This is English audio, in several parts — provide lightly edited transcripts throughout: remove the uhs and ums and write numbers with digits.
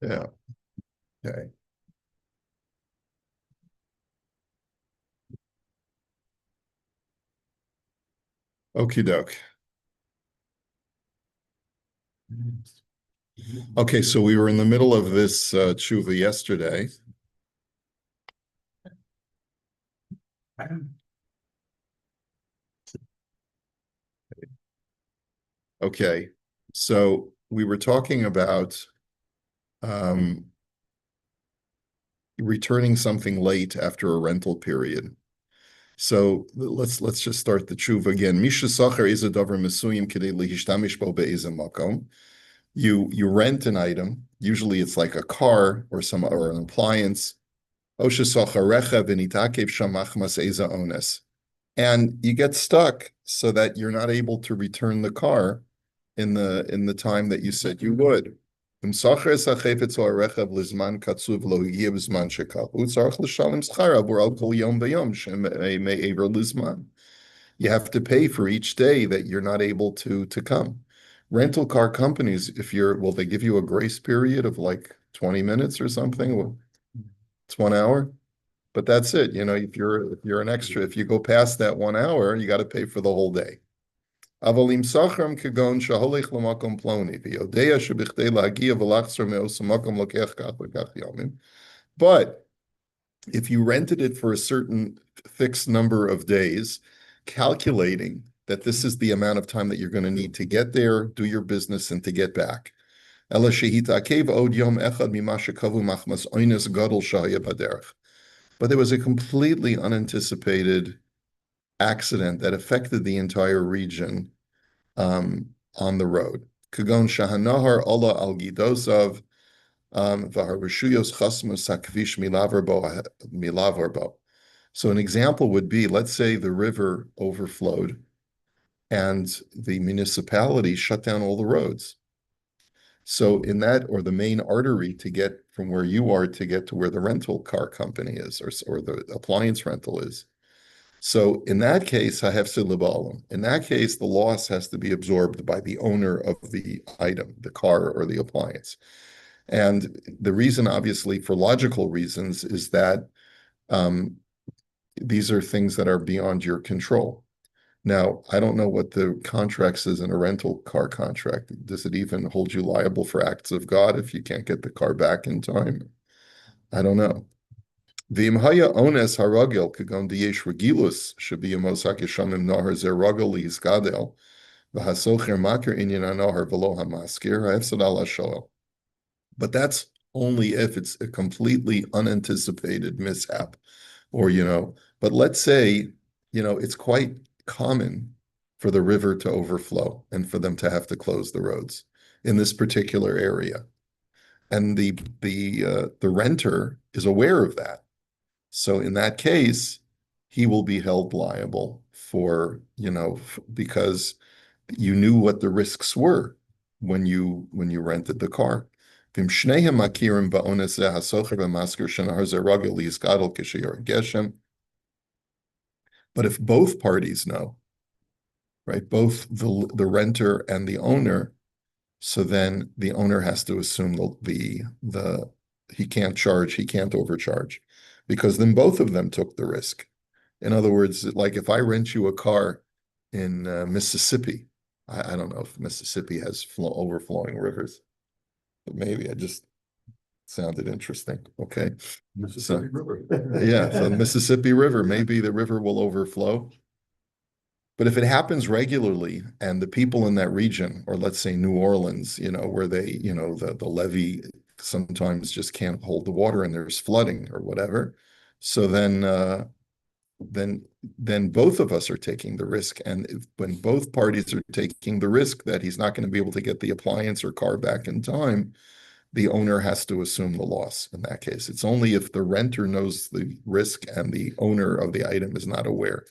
Yeah. Okay. Okie doke. Okay, so we were in the middle of this tshuva yesterday. Okay, so we were talking about um, returning something late after a rental period. So let's just start the tshuva again. Misha sacher is a davar mesuyim kedei lihishtamish bo be'ezem makom. You rent an item. Usually it's like a car or an appliance. Osha sacher rechev v'nitakev shamach mas eza ones. And you get stuck so that you're not able to return the car in the time that you said you would. You have to pay for each day that you're not able to come. Rental car companies, if you're, well, they give you a grace period of like 20 minutes or something. Well, it's 1 hour. But that's it. If you're an extra, if you go past that 1 hour, you got to pay for the whole day. Avalim sachram kegon shaholech lamakom ploni v'yodea shebichdei lagia v'lachzor me'os makom lokech kach v'kach yomim. But if you rented it for a certain fixed number of days, calculating that this is the amount of time that you're going to need to get there, do your business, and to get back. Ela shehitakev od yom echad mima shekavu machmas oines gadol shahaya baderech. But there was a completely unanticipated accident that affected the entire region on the road. Kagon shahanahar Allah al gidosav v'harveshuyos chasmus sakvish milavar bo. So an example would be, let's say the river overflowed and the municipality shut down all the roads. So in that, or the main artery to get from where you are to get to where the rental car company is, or the appliance rental is. So in that case, I have silabalim. In that case, the loss has to be absorbed by the owner of the item, the car or the appliance. And the reason, obviously, for logical reasons, is that these are things that are beyond your control. Now, I don't know what the contract says in a rental car contract. Does it even hold you liable for acts of God if you can't get the car back in time? I don't know. V'imhaya ones haragel kagon diyesh regilus should be a mosak yeshamim nahar zeragel lizgadel v'hasocher makir inyan anahar v'lo hamaskir ha'efsad ala shoel. But that's only if it's a completely unanticipated mishap, or. But let's say, it's quite common for the river to overflow and for them to have to close the roads in this particular area, and the renter is aware of that. So in that case, he will be held liable for, because you knew what the risks were when you rented the car. But if both parties know, right, both the renter and the owner, so then the owner has to assume the he can't overcharge, because then both of them took the risk. In other words, like if I rent you a car in Mississippi, I don't know if Mississippi has overflowing rivers, but maybe I just sounded interesting. Okay. Mississippi River. Yeah, so the Mississippi River, maybe the river will overflow. But if it happens regularly and the people in that region, or let's say New Orleans, where the levee sometimes just can't hold the water and there's flooding or whatever, so then both of us are taking the risk. And when both parties are taking the risk that he's not going to be able to get the appliance or car back in time, the owner has to assume the loss in that case. It's only if the renter knows the risk and the owner of the item is not aware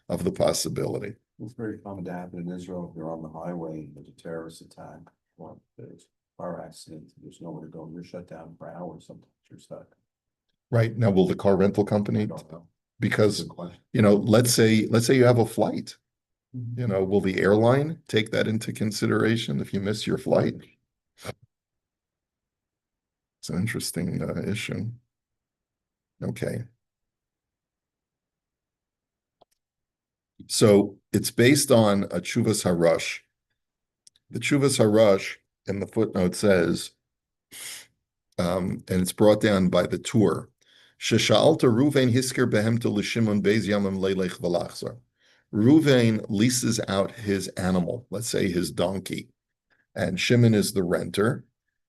of the possibility. It's very common to happen in Israel if you're on the highway, there's a terrorist attack, or there's a car accident, there's nowhere to go, and you're shut down for hours, sometimes you're stuck. Right. Now, will the car rental company, I don't know. because, Good question. let's say you have a flight, will the airline take that into consideration if you miss your flight? It's an interesting issue. Okay. So it's based on a Chuvas Harush. The Chuvas Harush in the footnote says, and it's brought down by the Tur, Shesha'alta Ruvain Hisker Behemta L'Shimon Beis Yamim Leilech V'Lachzar. Ruvain leases out his animal, let's say his donkey, and Shimon is the renter,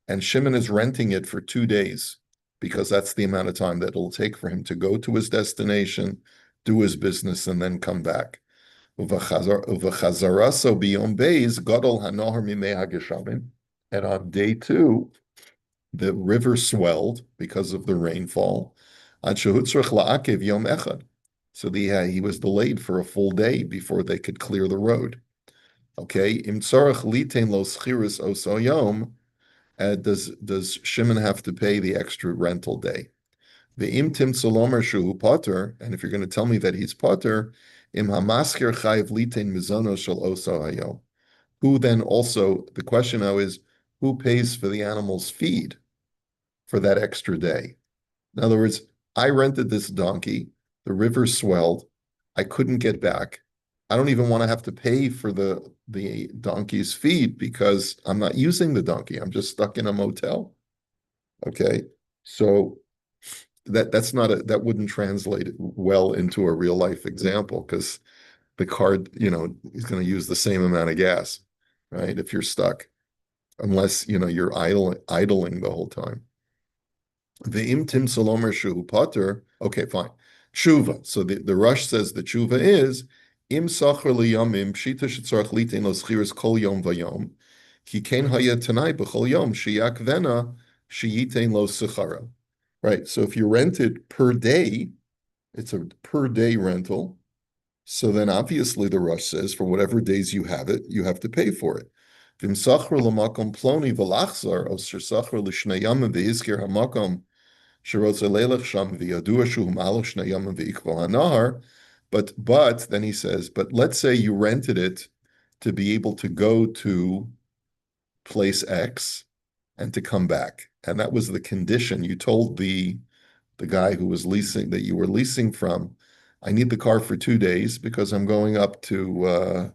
and Shimon is renting it for 2 days because that's the amount of time that it'll take for him to go to his destination, do his business, and then come back. Uvachazaraso biyom beis gadol hanohar mimei hageshamim, and on day 2, the river swelled because of the rainfall. Ad shehutzrach la'akev yom echad, so he was delayed for a full day before they could clear the road. Okay, im tzarach litein lo schiris oso yom, does Shimon have to pay the extra rental day? The im tim salomer shuhu potter, and if you're going to tell me that he's potter, im hamasker chayiv litein mizono shel oso hayom. Who then also, the question now is, who pays for the animal's feed for that extra day? In other words, I rented this donkey, the river swelled, I couldn't get back. I don't even want to have to pay for the donkey's feed because I'm not using the donkey. I'm just stuck in a motel. Okay. So that wouldn't translate well into a real life example because the car, is going to use the same amount of gas, right? If you're stuck, unless, you're idling the whole time. The imtim salomer shuhu potter. Okay, fine. Tshuva. So the Rush says the tshuva is im sachar liyamim pshita shetzarach litein lo schiras kol yom vayom ki ken haya tanai b'chol yom sheyak vena sheyitain lo sechara. Right. So if you rent it per day, it's a per day rental. So then obviously the Rush says for whatever days you have it, you have to pay for it. Vim sachar l'makom ploni v'lachzar os sachar l'shnei yamim v'hizkir hamakom. But then he says, but let's say you rented it to be able to go to place X and to come back. And that was the condition. You told the guy who was leasing, that you were leasing from, I need the car for 2 days because I'm going up to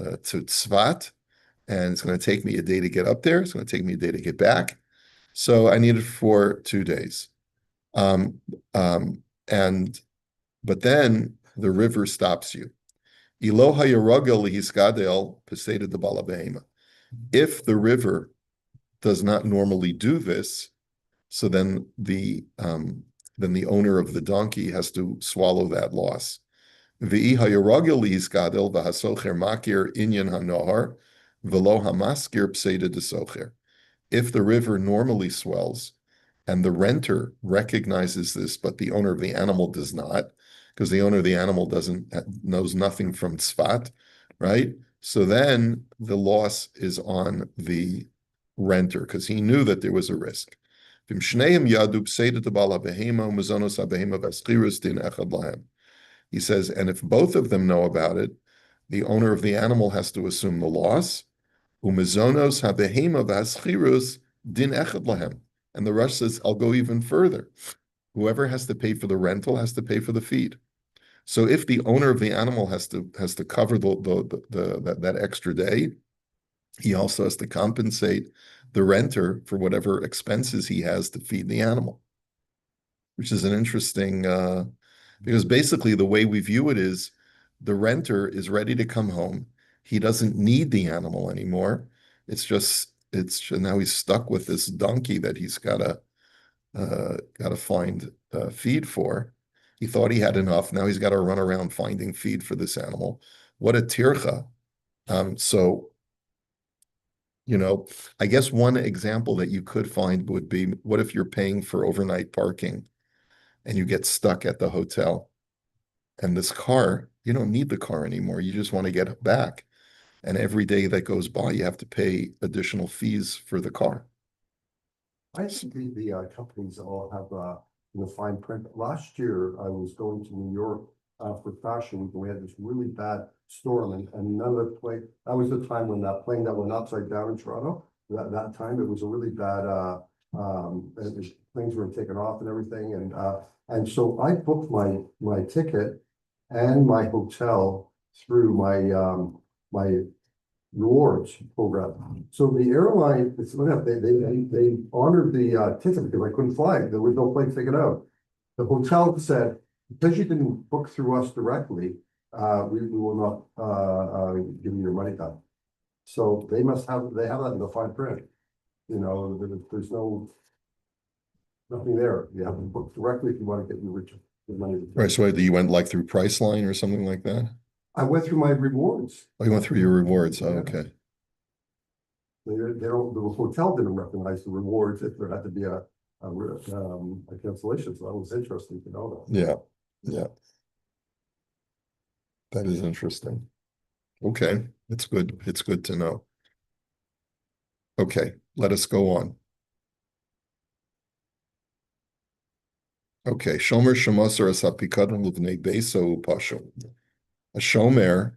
Tzvat, and it's going to take me a day to get up there. It's going to take me a day to get back. So I need it for 2 days. But then the river stops you. Iloha Yerogel Hiskadel Peseda de Balabehema. If the river does not normally do this, so then the owner of the donkey has to swallow that loss. V'iha Yerogel Hiskadel v'hasocher makir inyan hanohar v'lo hamaskir Peseda de socher. If the river normally swells and the renter recognizes this, but the owner of the animal does not, because the owner of the animal knows nothing from tzfat, right? So then the loss is on the renter because he knew that there was a risk. He says, and if both of them know about it, the owner of the animal has to assume the loss. Umezonos habehema v'haschirus din echad lahem. And the Rush says, I'll go even further. Whoever has to pay for the rental has to pay for the feed. So if the owner of the animal has to cover that extra day, he also has to compensate the renter for whatever expenses he has to feed the animal, which is an interesting, because basically the way we view it is the renter is ready to come home. He doesn't need the animal anymore. Now he's stuck with this donkey that he's gotta find feed for. He thought he had enough. Now he's got to run around finding feed for this animal. What a tircha. So, I guess one example that you could find would be, what if you're paying for overnight parking and you get stuck at the hotel and this car, you don't need the car anymore. You just want to get back. And every day that goes by, you have to pay additional fees for the car. I think the companies all have fine print. Last year, I was going to New York for Fashion Week, and we had this really bad storm, and none of the that was the time when that plane that went upside down in Toronto. That time it was a really bad things were taken off and everything, and so I booked my ticket and my hotel through my rewards program. So the airline, they honored the ticket because I couldn't fly. There was no flight ticket out. The hotel said, because you didn't book through us directly, we will not give you your money back. So they have that in the fine print. You know, there's nothing there. You have to book directly if you want to get your money. Right, so you went like through Priceline or something like that? I went through my rewards. Oh, you went through your rewards, oh, Yeah. okay. The hotel didn't recognize the rewards if there had to be a cancellation, so that was interesting to know that. Yeah, yeah. That is interesting. Okay, it's good to know. Okay, let us go on. Okay, Shomer Shemasar Asapikadon Livnei Beso Pasho. A Shomer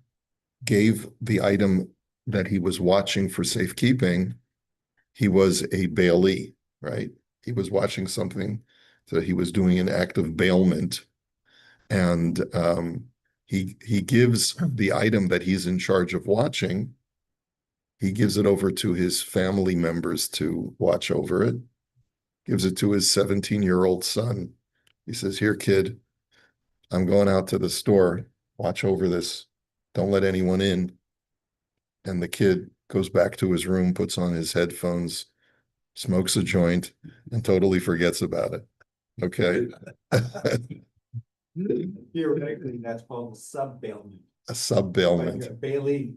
gave the item that he was watching for safekeeping. He was a bailee, right? He was watching something that he was doing an act of bailment, and he gives the item that he's in charge of watching. He gives it over to his family members to watch over it. Gives it to his 17-year-old son. He says, "Here, kid, I'm going out to the store. Watch over this. Don't let anyone in." And the kid goes back to his room, puts on his headphones, smokes a joint, and totally forgets about it. Okay. Theoretically, that's called a sub-bailment. A sub-bailment. Like a bailee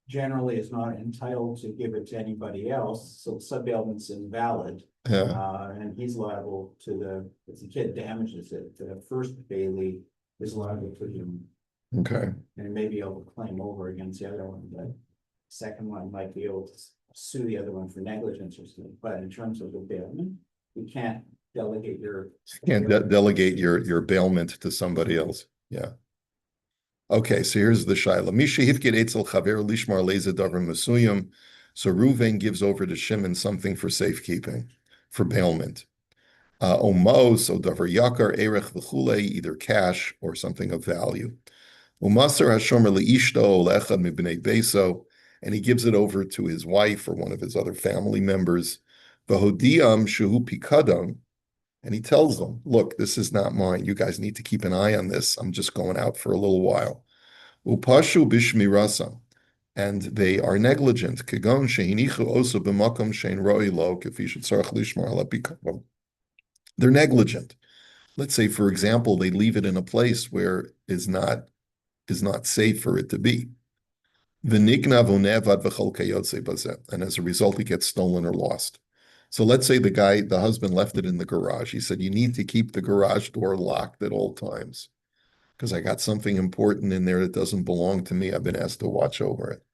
generally is not entitled to give it to anybody else, so sub-bailment's invalid. Yeah. And he's liable to if the kid damages it, the first bailee is liable to him. Okay. And may be able to claim over against the other one, but second one might be able to sue the other one for negligence or something. But in terms of the bailment, you can't delegate your. Can't delegate your bailment to somebody else. Yeah. Okay, so here's the shaila. Misha hifkid etzel chaver lishmar leza davar mesuyim. So Reuven gives over to Shimon something for safekeeping, for bailment. Omos or davar yakar erech v'chule, either cash or something of value. Umasar hashomer leishto leechad mibnei beso, and he gives it over to his wife or one of his other family members. V'hodiam shehu pikadam, and he tells them, "Look, this is not mine. You guys need to keep an eye on this. I'm just going out for a little while." Upashu bishmirasa, and they are negligent. Kegon shehinichu oso b'makom shein roi lo kefi shetzarach lishmar ala pikadam. They're negligent. Let's say, for example, they leave it in a place where is not safe for it to be. And as a result, it gets stolen or lost. So let's say the husband left it in the garage. He said, "You need to keep the garage door locked at all times because I got something important in there that doesn't belong to me. I've been asked to watch over it."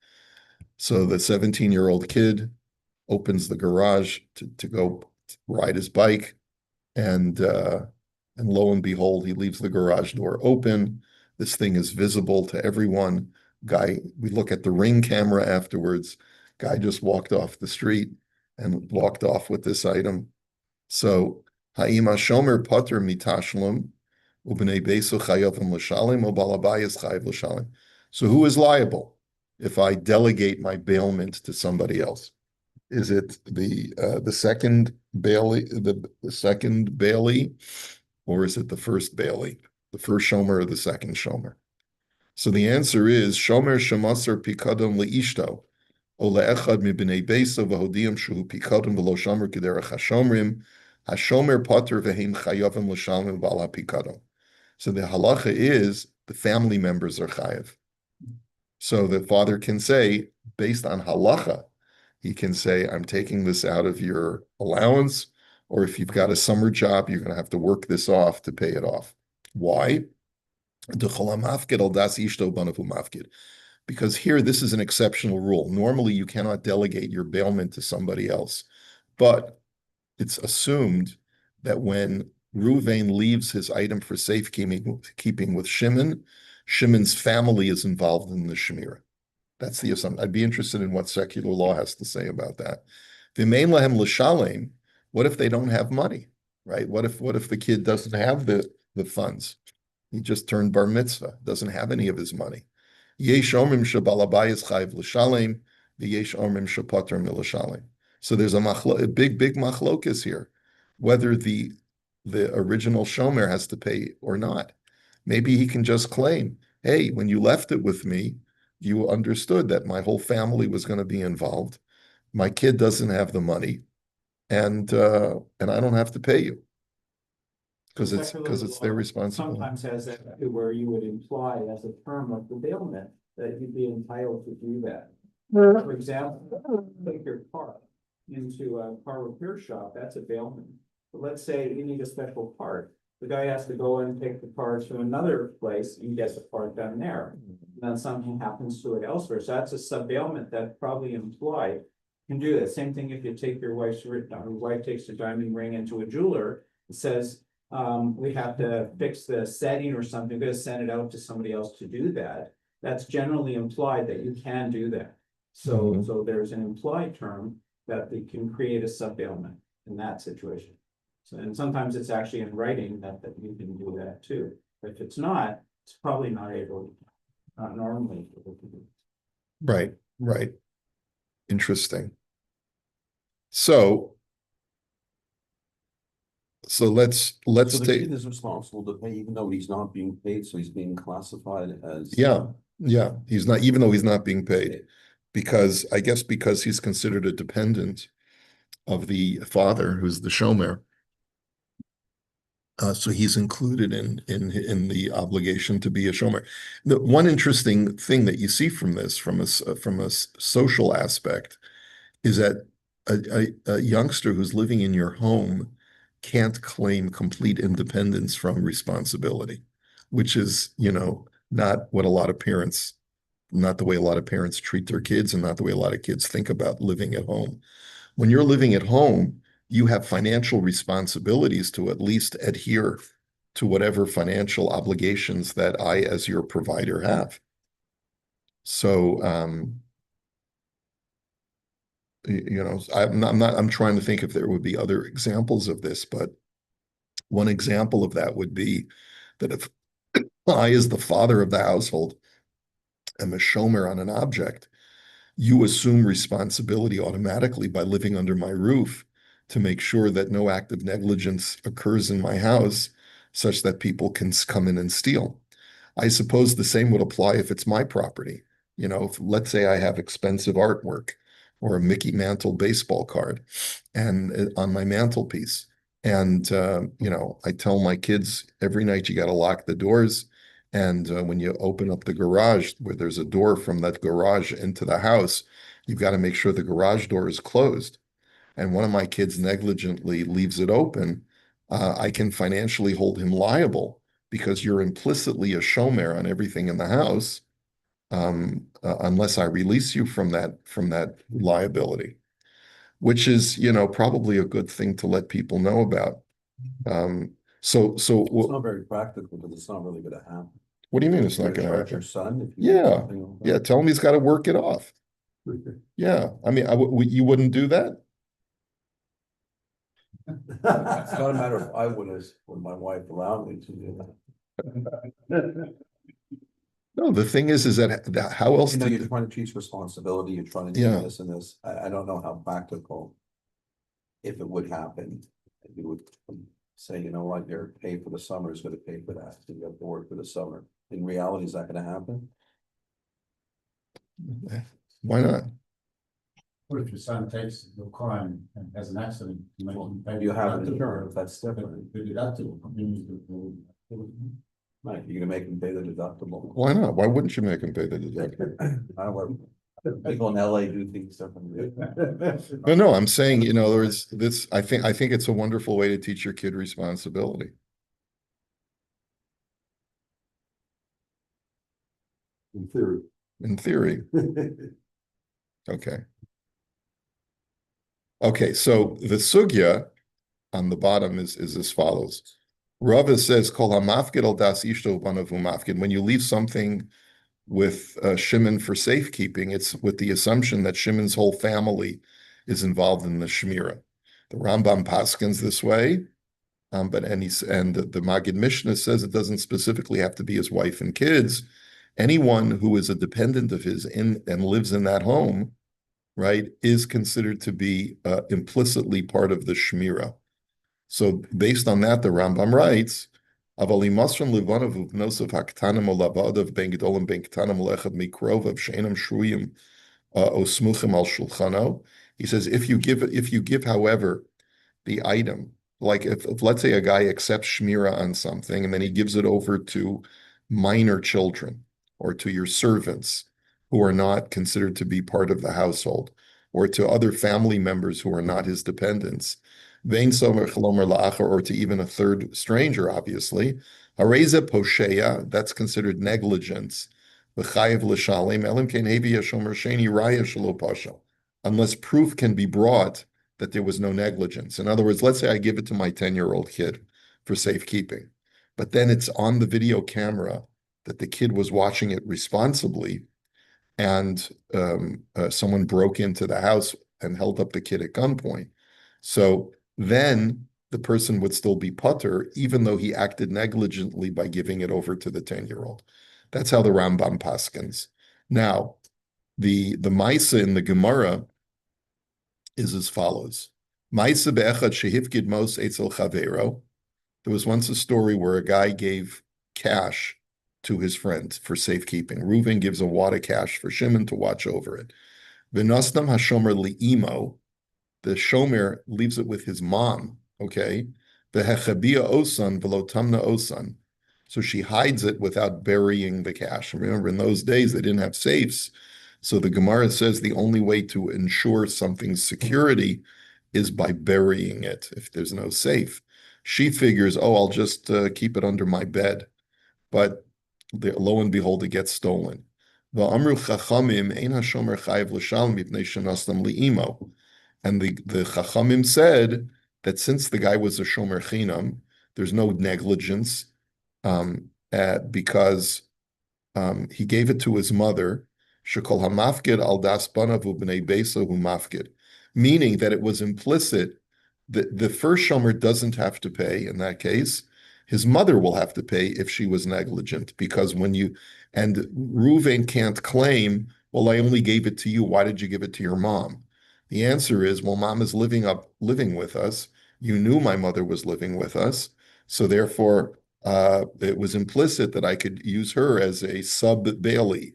So the 17-year-old kid opens the garage to go ride his bike, and lo and behold, he leaves the garage door open. This thing is visible to everyone. We look at the Ring camera afterwards. Guy just walked off the street and walked off with this item. So, ha'ima shomer pater mitashlum, ubnei beso chayavim l'shalim, o balabayas chayav l'shalim. So who is liable if I delegate my bailment to somebody else? Is it the second bailee, the second bailee, or is it the first bailee, the first shomer or the second shomer? So the answer is shomer shemasar pikadon leishto, o leechad mibnei beso v'hodiam shehu pikadon v'lo shomer kederach hashomrim, hashomer pater v'heim chayavim l'shalom v'al hapikadon. So the halacha is the family members are chayav. So the father can say, based on halacha, he can say, "I'm taking this out of your allowance," or if you've got a summer job, you're going to have to work this off to pay it off. Why? Because here, this is an exceptional rule. Normally, you cannot delegate your bailment to somebody else. But it's assumed that when Reuven leaves his item for safekeeping with Shimon, Shimon's family is involved in the Shemirah. That's the assumption. I'd be interested in what secular law has to say about that. V'mein lahem l'shalem, What if they don't have money, right? What if the kid doesn't have the funds? He just turned bar mitzvah, doesn't have any of his money. Yesh omrim shebal habayis chayv l'shalem, v'yesh omrim shepater milashalem. So there's a big machlokas here, whether the original shomer has to pay or not. Maybe he can just claim, hey, when you left it with me, you understood that my whole family was going to be involved. My kid doesn't have the money, and I don't have to pay you because it's their responsibility. Sometimes has that where you would imply as a term of the bailment that you'd be entitled to do that. For example, take your car into a car repair shop, that's a bailment. But let's say you need a special part. The guy has to go and take the car to another place and gets the part done there. And then something happens to it elsewhere. So that's a sub-bailment that probably implied can do that. Same thing if you take your wife takes a diamond ring into a jeweler, it says, we have to fix the setting or something, we're gonna send it out to somebody else to do that. That's generally implied that you can do that. So there's an implied term that they can create a sub-bailment in that situation. So, and sometimes it's actually in writing that you can do that too. But if it's not, it's probably not normally able to do. Right. Interesting. So let's So the take, kid is responsible to pay even though he's not being paid, so he's being classified as. yeah, he's not, even though he's not being paid, because I guess because he's considered a dependent of the father, who's the shomer. So he's included in the obligation to be a shomer. The one interesting thing that you see from this, from a social aspect, is that a youngster who's living in your home can't claim complete independence from responsibility, which is, not what not the way a lot of parents treat their kids, and not the way a lot of kids think about living at home. When you're living at home, you have financial responsibilities to at least adhere to whatever financial obligations that I, as your provider, have. So, I'm trying to think if there would be other examples of this, but one example of that would be that if I, as the father of the household, am a shomer on an object, you assume responsibility automatically by living under my roof to make sure that no act of negligence occurs in my house such that people can come in and steal. I suppose the same would apply if it's my property. If, let's say I have expensive artwork or a Mickey Mantle baseball card and on my mantelpiece. And, I tell my kids every night, you got to lock the doors. And when you open up the garage, where there's a door from that garage into the house, you've got to make sure the garage door is closed. And one of my kids negligently leaves it open, I can financially hold him liable because you're implicitly a shomer on everything in the house, unless I release you from that liability, which is, probably a good thing to let people know about. So It's not very practical because it's not really gonna happen. what do you mean it's not You're going to gonna happen? charge your son if you do Yeah, something like yeah. that? Tell him he's got to work it off. Yeah, I mean, you wouldn't do that? It's not a matter of I would my wife allow me to do that. No, the thing is that how else You're trying to teach responsibility, you're trying to do Yeah. this and this. I don't know how practical. If it would happen, you would say, you know what, your pay for the summer is gonna pay for that, so you have board for the summer. In reality, is that gonna happen? Why not? What if your son takes the car and has an accident? You have insurance, that's different. The deductible. Right, you're gonna make them pay the deductible. Why not? Why wouldn't you make him pay the deductible? I don't know. People in LA do things differently. No, I'm saying, there's this, I think it's a wonderful way to teach your kid responsibility. In theory. In theory. Okay. Okay, so the sugya on the bottom is as follows. Rava says, Kol hamafkid al das ishto banavu mafkid. When you leave something with Shimon for safekeeping, it's with the assumption that Shimon's whole family is involved in the shmira. The Rambam paskins this way, but and the Maggid Mishnah says it doesn't specifically have to be his wife and kids. Anyone who is a dependent of his in and lives in that home, right, is considered to be implicitly part of the Shmira. So based on that, the Rambam writes, "Avali masran livanav uvnosav haktanim olavav ben gedolim ben ktanim lechad mikrov of sheinam shruyim osmuchim al shulchano." He says, if you give, however, the item, like if let's say a guy accepts shmira on something and then he gives it over to minor children or to your servants who are not considered to be part of the household, or to other family members who are not his dependents, vein somer chalomer la'achar, or to even a third stranger, obviously, hareza posheya, that's considered negligence, v'chayev l'shalem elim kein hevi yashomer sheni raya shelo pasha, unless proof can be brought that there was no negligence. In other words, let's say I give it to my 10-year-old kid for safekeeping, but then it's on the video camera that the kid was watching it responsibly, and someone broke into the house and held up the kid at gunpoint. So then the person would still be putter, even though he acted negligently by giving it over to the 10-year-old. That's how the Rambam paskins. Now, the Maisa in the Gemara is as follows. Maisa be'echad shehifkid mos etzel chavero. There was once a story where a guy gave cash to his friend for safekeeping. Reuven gives a wad of cash for Shimon to watch over it. V'nostam hashomer li'imo. The shomer leaves it with his mom, okay? V'hechabia osan v'lo tamna osan. So she hides it without burying the cash. And remember, in those days, they didn't have safes. So the Gemara says the only way to ensure something's security is by burying it if there's no safe. She figures, oh, I'll just keep it under my bed. But lo and behold, it gets stolen. And the Chachamim said that since the guy was a shomer chinam, there's no negligence because he gave it to his mother, shekol hamafkid al das banav ubnei beso hu mafkid, meaning that it was implicit that the first shomer doesn't have to pay in that case. His mother will have to pay if she was negligent, because and Reuven can't claim, well, I only gave it to you. Why did you give it to your mom? The answer is, well, mom is living with us. You knew my mother was living with us. So therefore, it was implicit that I could use her as a sub-bailey.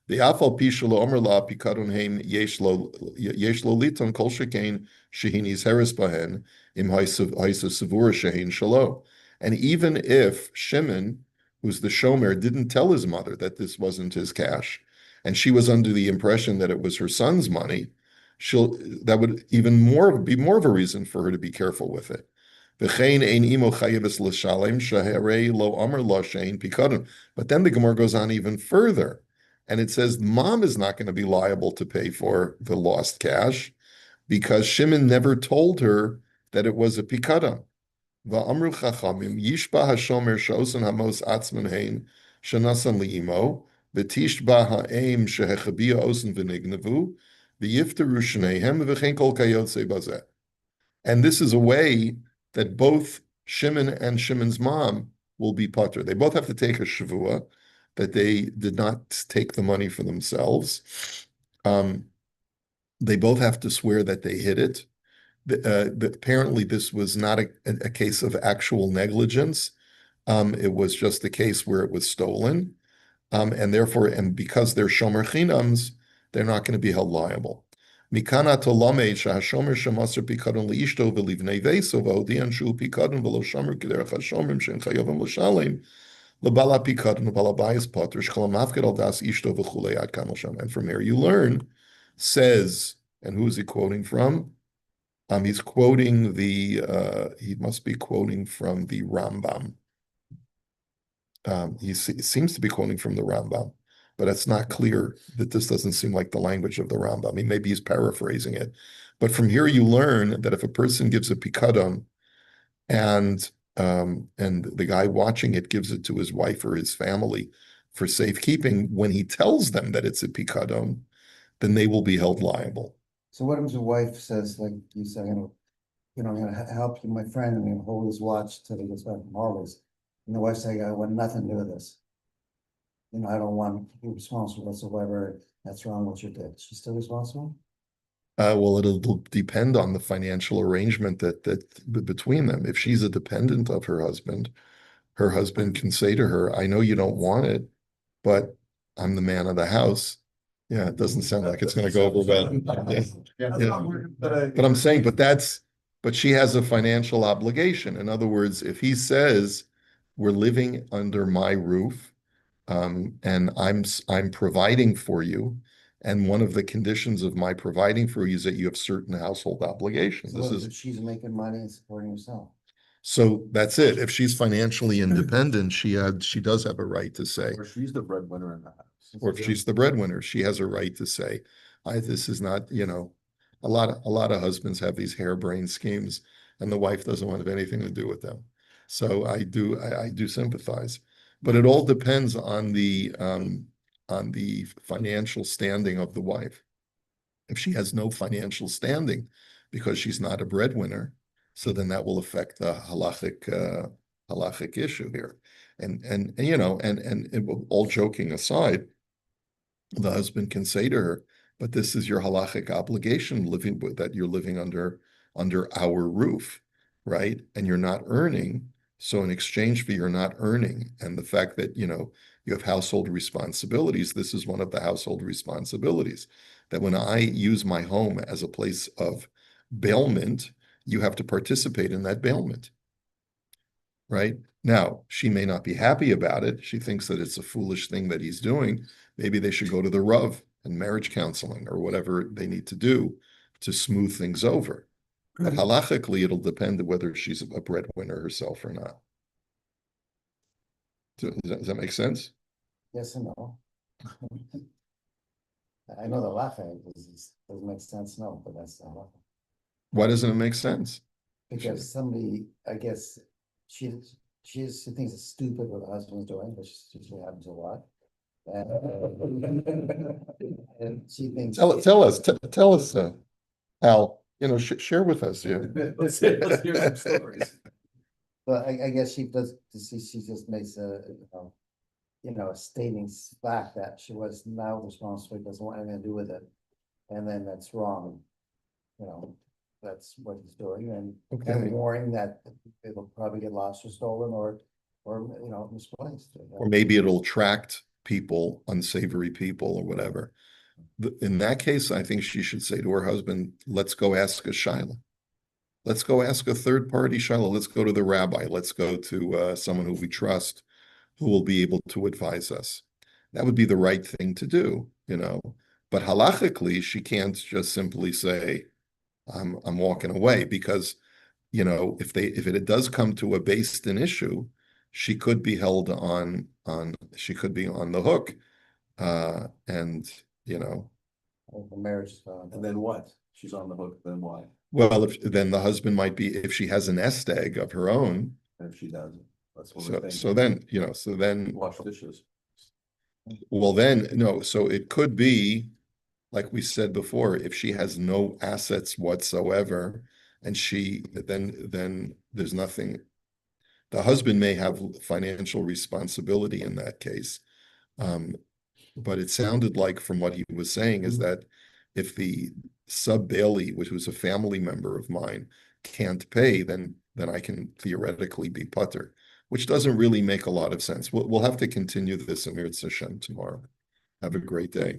The afal pishalo omerla pikadon heim yesh lo liton kol shekain shehinis heres bahen im haisa savura shehin shalo. And even if Shimon, who's the shomer, didn't tell his mother that this wasn't his cash, and she was under the impression that it was her son's money, that would even be more of a reason for her to be careful with it. But then the Gemara goes on even further, and it says mom is not going to be liable to pay for the lost cash because Shimon never told her that it was a pikadon. Va'amru chachamim yishba hashomer she'osan hamos atzman hein shenasan li'imo v'tishba ha'eim shehechabia osan v'nignavu v'yifteru shneihem v'chein kol kayotze bazeh. And this is a way that both Shimon and Shimon's mom will be patur. They both have to take a shavua that they did not take the money for themselves. They both have to swear that they hid it. Apparently, this was not a case of actual negligence. It was just a case where it was stolen. And therefore, and because they're shomer chinams, they're not going to be held liable. Mikana tolamed shahashomer shemasar pikadon liishto v'livnei veiso v'hodian shu pikadon v'lo shomer k'derech hashomrim shen chayovim l'shalem l'bala pikadon l'bala bayis pater shkol mafked al das ishto v'chulei ad kan l'sham. And from here you learn, says, and who is he quoting from? He's quoting he must be quoting from the Rambam. He seems to be quoting from the Rambam, but it's not clear that this doesn't seem like the language of the Rambam. I mean, maybe he's paraphrasing it. But from here you learn that if a person gives a pikadon and the guy watching it gives it to his wife or his family for safekeeping, when he tells them that it's a pikadon, then they will be held liable. So what if the wife says, like you said, I'm gonna help you, my friend, and I'm gonna hold his watch till he gets back from Harvey's. And the wife's like, I want nothing to do with this. I don't want to be responsible whatsoever. That's wrong what you did. She's still responsible? Well, it'll depend on the financial arrangement between them. If she's a dependent of her husband can say to her, I know you don't want it, but I'm the man of the house. Yeah, it doesn't sound like it's going to go over well. But I'm saying, but she has a financial obligation. In other words, if he says, we're living under my roof, and I'm providing for you, and one of the conditions of my providing for you is that you have certain household obligations. So This what is if she's making money and supporting herself? so that's it. If she's financially independent, she does have a right to say, Or she's the breadwinner in the house. or if she's the breadwinner, she has a right to say, this is not, a lot of husbands have these harebrained schemes, and the wife doesn't want to have anything to do with them. So I do sympathize, but it all depends on the financial standing of the wife. If she has no financial standing because she's not a breadwinner, so then that will affect the halachic issue here. And all joking aside, the husband can say to her, but this is your halachic obligation that you're living under our roof, right? And you're not earning. So in exchange for you're not earning, and the fact that you have household responsibilities, this is one of the household responsibilities. That when I use my home as a place of bailment, you have to participate in that bailment. Right? Now, she may not be happy about it. She thinks that it's a foolish thing that he's doing. Maybe they should go to the Rav and marriage counseling or whatever they need to do to smooth things over. But halachically, it'll depend on whether she's a breadwinner herself or not. Does that make sense? Yes and no. I know the laughing doesn't make sense, no, but that's not. Why doesn't it make sense? Because somebody, I guess, she thinks it's stupid what the husband's doing, which usually happens a lot. And she thinks. Tell us, Al. Share with us. Yeah. Let's hear some stories. But I guess she just makes a stating fact that she was now responsible, doesn't want anything to do with it. And then that's wrong. That's what he's doing, and warning that it'll probably get lost or stolen or misplaced. Or maybe it'll attract people, unsavory people or whatever. In that case, I think she should say to her husband, let's go ask a Shiloh. Let's go ask a third party Shiloh. Let's go to the rabbi. Let's go to someone who we trust, who will be able to advise us. That would be the right thing to do, But halachically, she can't just simply say, I'm walking away, because if it does come to a based in issue, she could be held she could be on the hook, and The marriage is And then what? She's on the hook, then why? well, then the husband might be, if she has a nest egg of her own. And if she doesn't, that's what we're thinking. So then Wash dishes. well then no, so it could be, like we said before, if she has no assets whatsoever, and then there's nothing. The husband may have financial responsibility in that case. But it sounded like, from what he was saying, is that if the sub bailee, which was a family member of mine, can't pay, then I can theoretically be putter, which doesn't really make a lot of sense. We'll have to continue this in Mirz Hashem tomorrow. Have a great day.